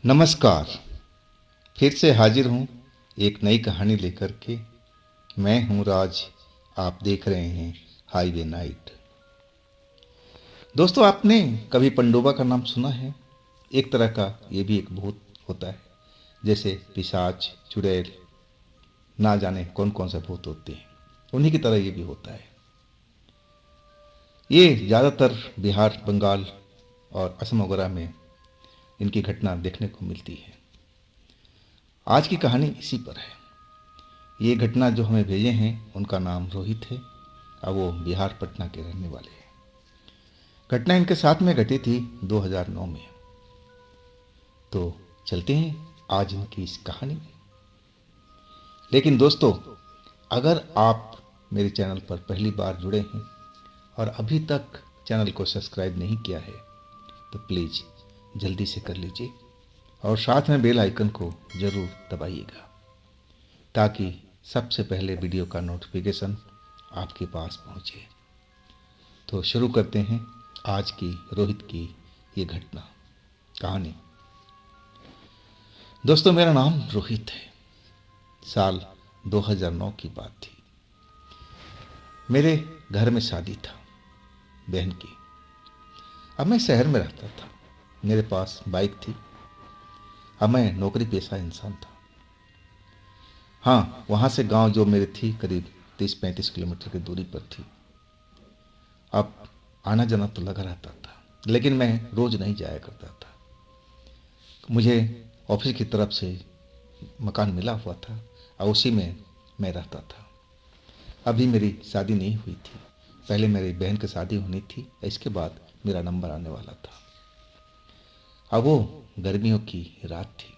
नमस्कार। फिर से हाजिर हूँ एक नई कहानी लेकर के। मैं हूँ राज। आप देख रहे हैं हाईवे नाइट। दोस्तों, आपने कभी पंडोबा का नाम सुना है? एक तरह का ये भी एक भूत होता है, जैसे पिशाच, चुड़ैल, ना जाने कौन कौन से भूत होते हैं, उन्हीं की तरह ये भी होता है। ये ज़्यादातर बिहार, बंगाल और असम वगैरह में इनकी घटना देखने को मिलती है। आज की कहानी इसी पर है। ये घटना जो हमें भेजे हैं उनका नाम रोहित है और वो बिहार, पटना के रहने वाले हैं। घटना इनके साथ में घटी थी 2009 में। तो चलते हैं आज इनकी इस कहानी में। लेकिन दोस्तों, अगर आप मेरे चैनल पर पहली बार जुड़े हैं और अभी तक चैनल को सब्सक्राइब नहीं किया है तो प्लीज़ जल्दी से कर लीजिए और साथ में बेल आइकन को ज़रूर दबाइएगा ताकि सबसे पहले वीडियो का नोटिफिकेशन आपके पास पहुंचे। तो शुरू करते हैं आज की रोहित की ये घटना कहानी। दोस्तों, मेरा नाम रोहित है। साल 2009 की बात थी। मेरे घर में शादी था बहन की। अब मैं शहर में रहता था। मेरे पास बाइक थी। अब मैं नौकरी पेशा इंसान था। हाँ, वहाँ से गांव जो मेरी थी करीब 30-35 किलोमीटर की दूरी पर थी। अब आना जाना तो लगा रहता था, लेकिन मैं रोज़ नहीं जाया करता था। मुझे ऑफिस की तरफ से मकान मिला हुआ था और उसी में मैं रहता था। अभी मेरी शादी नहीं हुई थी। पहले मेरी बहन की शादी होनी थी, इसके बाद मेरा नंबर आने वाला था। अब वो गर्मियों की रात थी।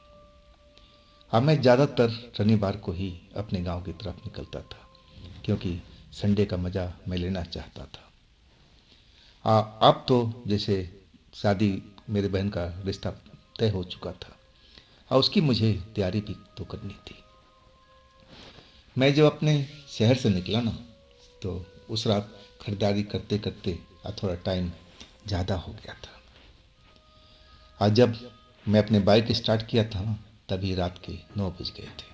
अब मैं ज़्यादातर शनिवार को ही अपने गांव की तरफ निकलता था, क्योंकि संडे का मज़ा मैं लेना चाहता था। अब तो जैसे शादी, मेरे बहन का रिश्ता तय हो चुका था और उसकी मुझे तैयारी भी तो करनी थी। मैं जब अपने शहर से निकला ना, तो उस रात खरीदारी करते करते थोड़ा टाइम ज़्यादा हो गया था। आज जब मैं अपने बाइक स्टार्ट किया था ना, तभी रात के 9 बज गए थे।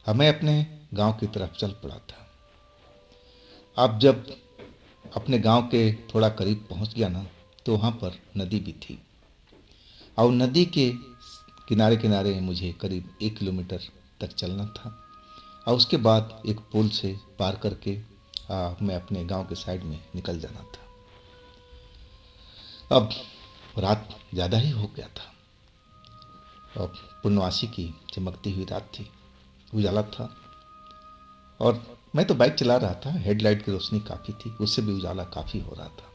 अब मैं अपने गांव की तरफ चल पड़ा था। अब जब अपने गांव के थोड़ा करीब पहुंच गया ना, तो वहाँ पर नदी भी थी और नदी के किनारे किनारे मुझे करीब 1 किलोमीटर तक चलना था और उसके बाद एक पुल से पार करके मैं अपने गांव के साइड में निकल जाना था। अब रात ज़्यादा ही हो गया था। अब पूर्णवासी की चमकती हुई रात थी, उजाला था और मैं तो बाइक चला रहा था। हेडलाइट की रोशनी काफ़ी थी, उससे भी उजाला काफ़ी हो रहा था।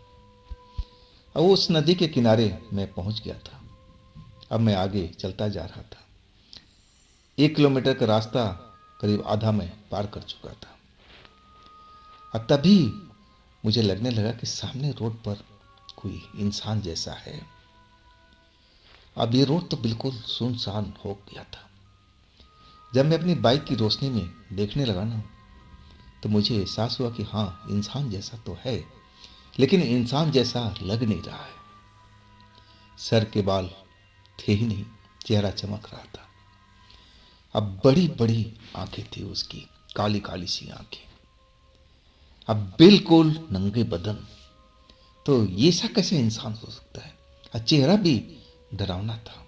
अब उस नदी के किनारे मैं पहुंच गया था। अब मैं आगे चलता जा रहा था। 1 किलोमीटर का रास्ता करीब आधा मैं पार कर चुका था और तभी मुझे लगने लगा कि सामने रोड पर कोई इंसान जैसा है। अब ये रोड तो बिल्कुल सुनसान हो गया था। जब मैं अपनी बाइक की रोशनी में देखने लगा ना, तो मुझे एहसास हुआ कि हाँ, इंसान जैसा तो है, लेकिन इंसान जैसा लग नहीं रहा है। सर के बाल थे ही नहीं, चेहरा चमक रहा था। अब बड़ी बड़ी आंखें थी उसकी, काली काली सी आंखें। अब बिल्कुल नंगे बदन। तो ये सा कैसे इंसान हो सकता है? और चेहरा भी डरावना था।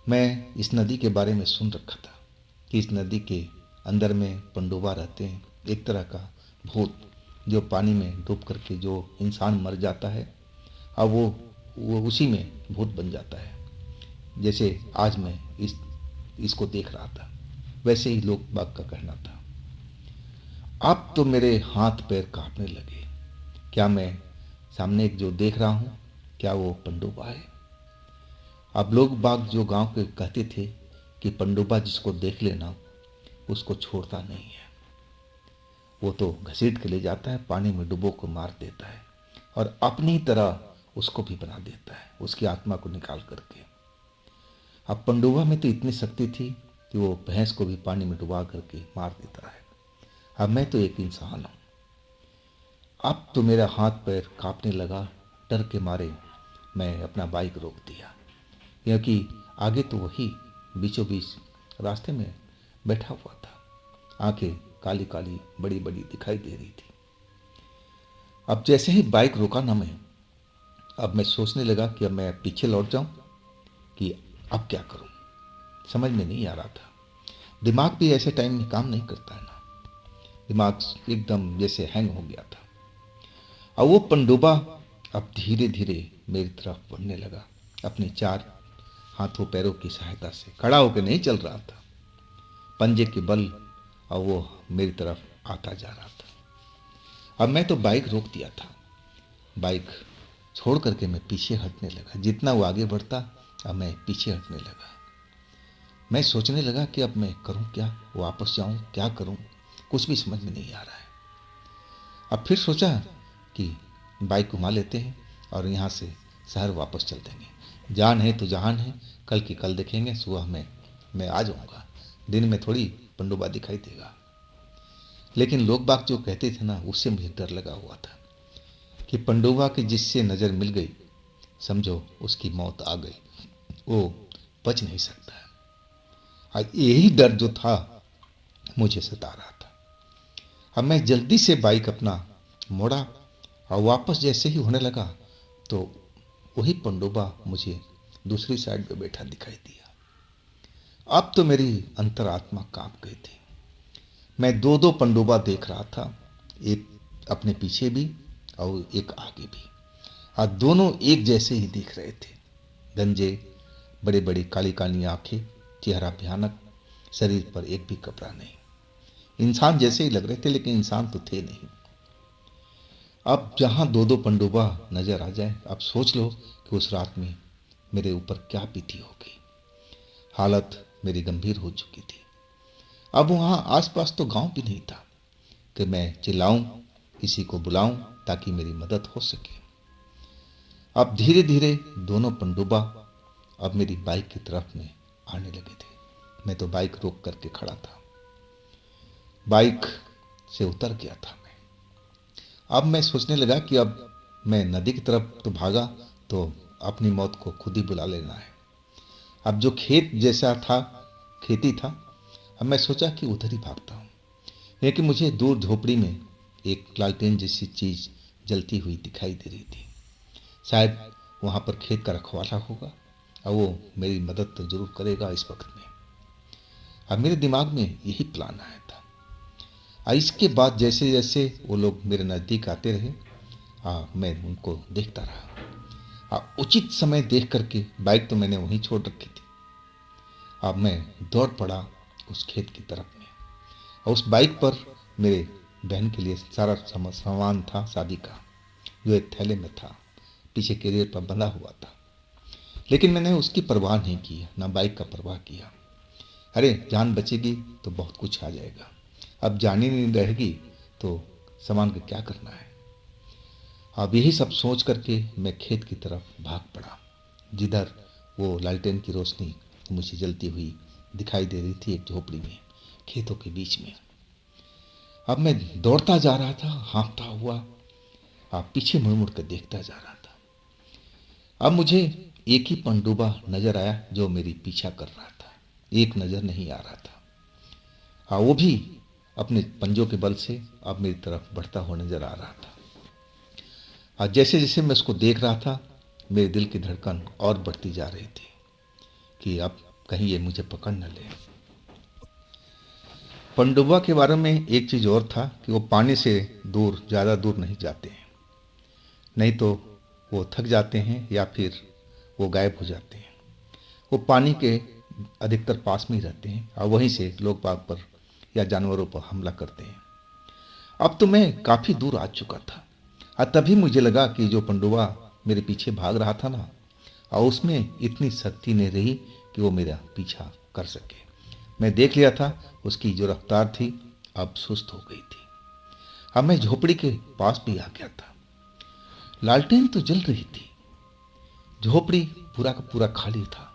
मैं इस नदी के बारे में सुन रखा था कि इस नदी के अंदर में पंडोबा रहते हैं, एक तरह का भूत जो पानी में डूब करके जो इंसान मर जाता है और वो उसी में भूत बन जाता है। जैसे आज मैं इसको देख रहा था, वैसे ही लोग बाग का कहना था। अब तो मेरे हाथ पैर कांपने लगे। क्या मैं सामने एक जो देख रहा हूँ, क्या वो पंडोबा है? अब लोग बाग जो गांव के कहते थे कि पंडोबा जिसको देख लेना उसको छोड़ता नहीं है, वो तो घसीट के ले जाता है, पानी में डुबो को मार देता है और अपनी तरह उसको भी बना देता है, उसकी आत्मा को निकाल करके। अब पंडोबा में तो इतनी शक्ति थी कि वो भैंस को भी पानी में डुबा करके मार देता है। अब मैं तो एक इंसान हूँ। अब तो मेरा हाथ पैर कांपने लगा। डर के मारे मैं अपना बाइक रोक दिया क्योंकि आगे तो वही बीचों बीच रास्ते में बैठा हुआ था। आंखें काली काली बड़ी बड़ी दिखाई दे रही थी। अब जैसे ही बाइक रोका ना मैं, अब मैं सोचने लगा कि अब मैं पीछे लौट जाऊं कि अब क्या करूं। समझ में नहीं आ रहा था। दिमाग भी ऐसे टाइम में काम नहीं करता है ना। दिमाग एकदम जैसे हैंग हो गया था। और वो पनडुब्बा अब धीरे धीरे मेरी तरफ बढ़ने लगा। अपने चार हाथों पैरों की सहायता से खड़ा होकर नहीं चल रहा था, पंजे के बल, और वो मेरी तरफ आता जा रहा था। अब मैं तो बाइक रोक दिया था। बाइक छोड़ करके मैं पीछे हटने लगा। जितना वो आगे बढ़ता, अब मैं पीछे हटने लगा। मैं सोचने लगा कि अब मैं करूं क्या, वापस जाऊं, क्या करूं, कुछ भी समझ में नहीं आ रहा है। अब फिर सोचा कि बाइक घुमा लेते हैं और यहाँ से शहर वापस चल देंगे। जान है तो जहान है, कल की कल देखेंगे, सुबह में मैं आ जाऊंगा, दिन में थोड़ी पनडुब्बा दिखाई देगा। लेकिन लोग बाग जो कहते थे ना, उससे मुझे डर लगा हुआ था कि पनडुब्बा की जिससे नज़र मिल गई, समझो उसकी मौत आ गई, वो बच नहीं सकता है। आज यही डर जो था मुझे सता रहा था। अब मैं जल्दी से बाइक अपना मोड़ा और वापस जैसे ही होने लगा तो वही पनडुब्बा मुझे दूसरी साइड पे बैठा दिखाई दिया। अब तो मेरी अंतरात्मा कांप गई थी। मैं दो दो पनडुब्बा देख रहा था, एक अपने पीछे भी और एक आगे भी, और दोनों एक जैसे ही दिख रहे थे। गंजे, बड़े बड़ी काली काली आंखें, चेहरा भयानक, शरीर पर एक भी कपड़ा नहीं। इंसान जैसे ही लग रहे थे, लेकिन इंसान तो थे नहीं। अब जहां दो दो पनडुब्बा नजर आ जाए, अब सोच लो कि उस रात में मेरे ऊपर क्या बीती होगी। हालत मेरी गंभीर हो चुकी थी। अब वहां आसपास तो गांव भी नहीं था कि मैं चिल्लाऊं, किसी को बुलाऊं ताकि मेरी मदद हो सके। अब धीरे धीरे दोनों पनडुब्बा अब मेरी बाइक की तरफ में आने लगे थे। मैं तो बाइक रोक करके खड़ा था। बाइक से उतर गया था मैं। अब मैं सोचने लगा कि अब मैं नदी की तरफ तो भागा तो अपनी मौत को खुद ही बुला लेना है। अब जो खेत जैसा था, खेती था, अब मैं सोचा कि उधर ही भागता हूँ। लेकिन मुझे दूर झोपड़ी में एक लालटेन जैसी चीज जलती हुई दिखाई दे रही थी। शायद वहां पर खेत का रखवाला होगा और वो मेरी मदद तो जरूर करेगा इस वक्त में। अब मेरे दिमाग में यही प्लान आया था। और इसके बाद जैसे जैसे वो लोग मेरे नज़दीक आते रहे, मैं उनको देखता रहा। उचित समय देख करके बाइक तो मैंने वहीं छोड़ रखी थी। अब मैं दौड़ पड़ा उस खेत की तरफ में। और उस बाइक पर मेरे बहन के लिए सारा सामान था शादी का, जो एक थैले में था, पीछे कैरियर पर बंधा हुआ था। लेकिन मैंने उसकी परवाह नहीं की, ना बाइक का परवाह किया। अरे जान बचेगी तो बहुत कुछ आ जाएगा, अब जान ही नहीं रहेगी तो सामान का क्या करना है। अब यही सब सोच करके मैं खेत की तरफ भाग पड़ा, जिधर वो लालटेन की रोशनी मुझे जलती हुई दिखाई दे रही थी, एक झोपड़ी में, खेतों के बीच में। अब मैं दौड़ता जा रहा था, हाँफता हुआ, पीछे मुड़ मुड़ कर देखता जा रहा था। अब मुझे एक ही पनडुब्बा नजर आया जो मेरी पीछा कर रहा था, एक नजर नहीं आ रहा था। वो भी अपने पंजों के बल से अब मेरी तरफ बढ़ता हुआ नजर आ रहा था। जैसे जैसे मैं उसको देख रहा था, मेरे दिल की धड़कन और बढ़ती जा रही थी कि अब कहीं ये मुझे पकड़ न ले। पनडुब्बा के बारे में एक चीज और था कि वो पानी से दूर, ज्यादा दूर नहीं जाते हैं, नहीं तो वो थक जाते हैं या फिर वो गायब हो जाते हैं। वो पानी के अधिकतर पास में ही रहते हैं और वहीं से लोग बाग पर या जानवरों पर हमला करते हैं। अब तो मैं काफी दूर आ चुका था और तभी मुझे लगा कि जो पनडुब्बा मेरे पीछे भाग रहा था ना, और उसमें इतनी शक्ति नहीं रही कि वो मेरा पीछा कर सके। मैं देख लिया था उसकी जो रफ्तार थी अब सुस्त हो गई थी। अब मैं झोपड़ी के पास भी आ गया था। लालटेन तो जल रही थी, झोपड़ी पूरा का पूरा खाली था।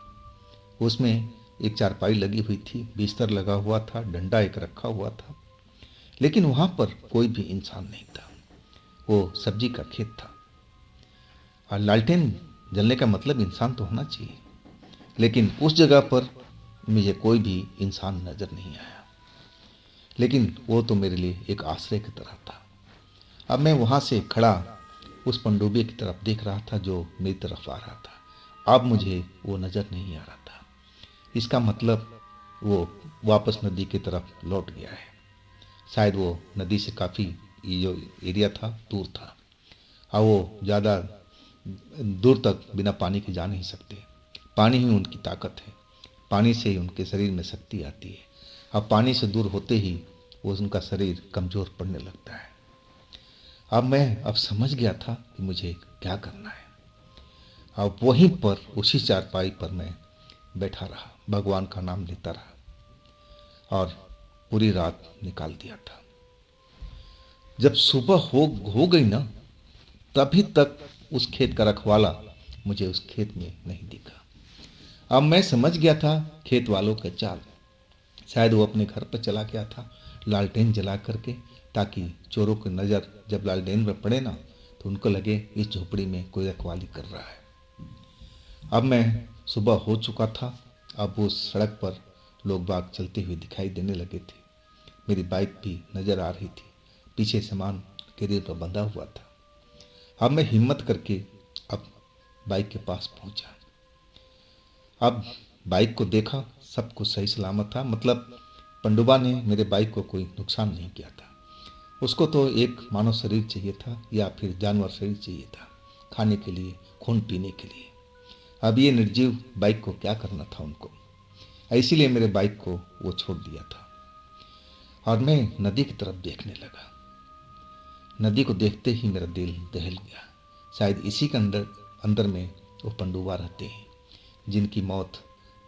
उसमें एक चारपाई लगी हुई थी, बिस्तर लगा हुआ था, डंडा एक रखा हुआ था, लेकिन वहां पर कोई भी इंसान नहीं था। वो सब्जी का खेत था। और लालटेन जलने का मतलब इंसान तो होना चाहिए। लेकिन उस जगह पर मुझे कोई भी इंसान नज़र नहीं आया। लेकिन वो तो मेरे लिए एक आश्रय की तरह था। अब मैं वहाँ से खड़ा उस पनडुब्बी की तरफ देख रहा था जो मेरी तरफ आ रहा था। अब मुझे वो नज़र नहीं आ रहा था। इसका मतलब वो वापस नदी की तरफ लौट गया है। शायद वो नदी से काफ़ी, ये जो एरिया था, दूर था और वो ज़्यादा दूर तक बिना पानी के जा नहीं सकते। पानी ही उनकी ताकत है, पानी से ही उनके शरीर में शक्ति आती है। अब पानी से दूर होते ही वो उनका शरीर कमज़ोर पड़ने लगता है। अब समझ गया था कि मुझे क्या करना है। अब वहीं पर उसी चारपाई पर मैं बैठा रहा, भगवान का नाम लेता रहा और पूरी रात निकाल दिया था। जब सुबह हो गई ना, तभी तक उस खेत का रखवाला मुझे उस खेत में नहीं दिखा। अब मैं समझ गया था खेत वालों का चाल। शायद वो अपने घर पर चला गया था लालटेन जला करके, ताकि चोरों की नज़र जब लालटेन पर पड़े ना तो उनको लगे इस झोपड़ी में कोई रखवाली कर रहा है। अब मैं सुबह हो चुका था। अब उस सड़क पर लोग बाग चलते हुए दिखाई देने लगे थे। मेरी बाइक भी नज़र आ रही थी, पीछे सामान कैरियर पर बंधा हुआ था। अब मैं हिम्मत करके अब बाइक के पास पहुंचा। अब बाइक को देखा, सब कुछ सही सलामत था। मतलब पंडुबा ने मेरे बाइक को कोई नुकसान नहीं किया था। उसको तो एक मानव शरीर चाहिए था या फिर जानवर शरीर चाहिए था खाने के लिए, खून पीने के लिए। अब ये निर्जीव बाइक को क्या करना था उनको, इसीलिए मेरे बाइक को वो छोड़ दिया था और मैं नदी की तरफ देखने लगा। नदी को देखते ही मेरा दिल दहल गया। शायद इसी के अंदर अंदर में वो पंडुबा रहते हैं जिनकी मौत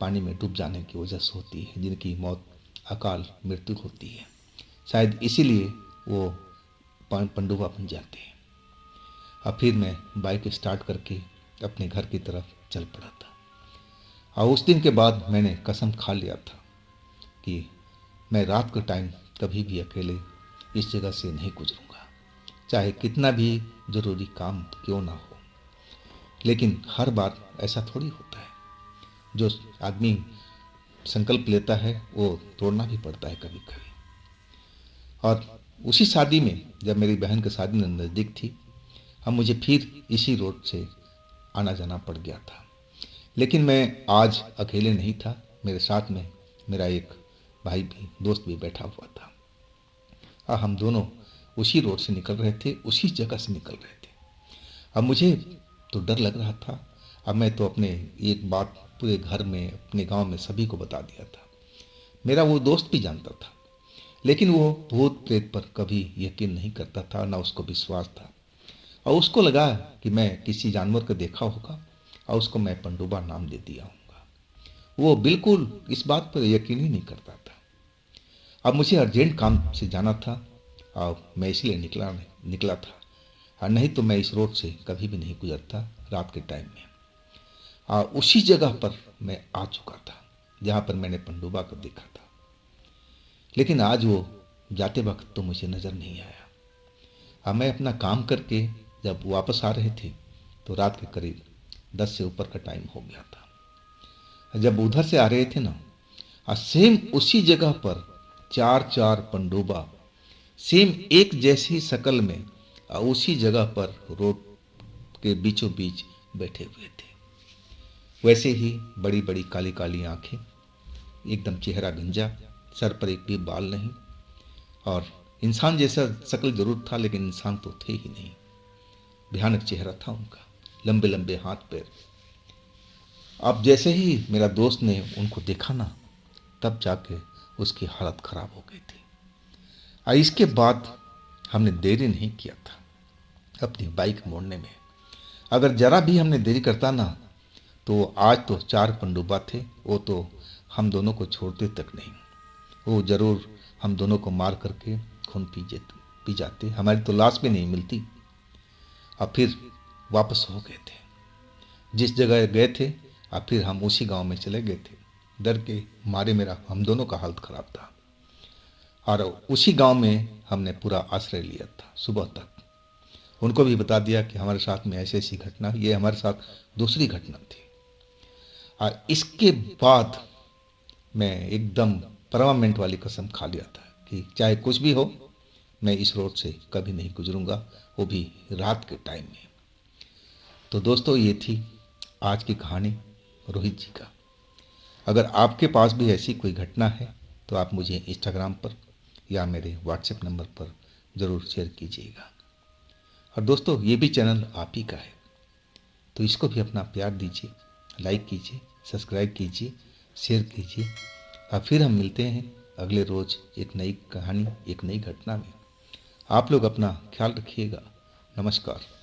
पानी में डूब जाने की वजह से होती है, जिनकी मौत अकाल मृत्यु होती है। शायद इसीलिए वो पंडुबा बन जाते हैं। अब फिर मैं बाइक स्टार्ट करके अपने घर की तरफ चल पड़ा था और उस दिन के बाद मैंने कसम खा लिया था कि मैं रात के टाइम कभी भी अकेले इस जगह से नहीं गुजरूंगा, चाहे कितना भी ज़रूरी काम क्यों ना हो। लेकिन हर बार ऐसा थोड़ी होता है। जो आदमी संकल्प लेता है वो तोड़ना भी पड़ता है कभी कभी। और उसी शादी में, जब मेरी बहन की शादी नज़दीक थी, अब मुझे फिर इसी रोड से आना जाना पड़ गया था। लेकिन मैं आज अकेले नहीं था, मेरे साथ में मेरा एक भाई भी, दोस्त भी बैठा हुआ था और हम दोनों उसी रोड से निकल रहे थे, उसी जगह से निकल रहे थे। अब मुझे तो डर लग रहा था। अब मैं तो अपने एक बात पूरे घर में, अपने गांव में सभी को बता दिया था। मेरा वो दोस्त भी जानता था, लेकिन वो भूत प्रेत पर कभी यकीन नहीं करता था, ना उसको विश्वास था। और उसको लगा कि मैं किसी जानवर को देखा होगा और उसको मैं पंडुबा नाम दे दिया होगा। वो बिल्कुल इस बात पर यकीन ही नहीं करता था। अब मुझे अर्जेंट काम से जाना था और मैं इसलिए निकला था, और नहीं तो मैं इस रोड से कभी भी नहीं गुजरता रात के टाइम में। और उसी जगह पर मैं आ चुका था जहाँ पर मैंने पंडुबा को देखा था। लेकिन आज वो जाते वक्त तो मुझे नज़र नहीं आया। अब मैं अपना काम करके जब वापस आ रहे थे तो रात के करीब 10 से ऊपर का टाइम हो गया था। जब उधर से आ रहे थे ना, सेम उसी जगह पर चार चार पंडुबा सेम एक जैसी शक्ल में उसी जगह पर रोड के बीचों बीच बैठे हुए थे। वैसे ही बड़ी बड़ी काली काली आंखें, एकदम चेहरा गंजा, सर पर एक भी बाल नहीं, और इंसान जैसा शक्ल जरूर था लेकिन इंसान तो थे ही नहीं। भयानक चेहरा था उनका, लंबे लंबे हाथ पैर। अब जैसे ही मेरा दोस्त ने उनको देखा ना, तब जाके उसकी हालत खराब हो गई थी। और इसके बाद हमने देरी नहीं किया था अपनी बाइक मोड़ने में। अगर जरा भी हमने देरी करता ना तो आज तो चार पंडुबा थे, वो तो हम दोनों को छोड़ते तक नहीं। वो जरूर हम दोनों को मार करके खून पी जाते, हमारी तो लाश भी नहीं मिलती। और फिर वापस हो गए थे जिस जगह गए थे, और फिर हम उसी गांव में चले गए थे। डर के मारे मेरा हम दोनों का हालत खराब था, और उसी गांव में हमने पूरा आश्रय लिया था सुबह तक। उनको भी बता दिया कि हमारे साथ में ऐसी ऐसी घटना, ये हमारे साथ दूसरी घटना थी। और इसके बाद मैं एकदम परमानेंट वाली कसम खा लिया था कि चाहे कुछ भी हो, मैं इस रोड से कभी नहीं गुजरूंगा, वो भी रात के टाइम में। तो दोस्तों, ये थी आज की कहानी रोहित जी का। अगर आपके पास भी ऐसी कोई घटना है तो आप मुझे इंस्टाग्राम पर या मेरे व्हाट्सएप नंबर पर ज़रूर शेयर कीजिएगा। और दोस्तों, ये भी चैनल आप ही का है, तो इसको भी अपना प्यार दीजिए, लाइक कीजिए, सब्सक्राइब कीजिए, शेयर कीजिए। और फिर हम मिलते हैं अगले रोज़ एक नई कहानी, एक नई घटना में। आप लोग अपना ख्याल रखिएगा। नमस्कार।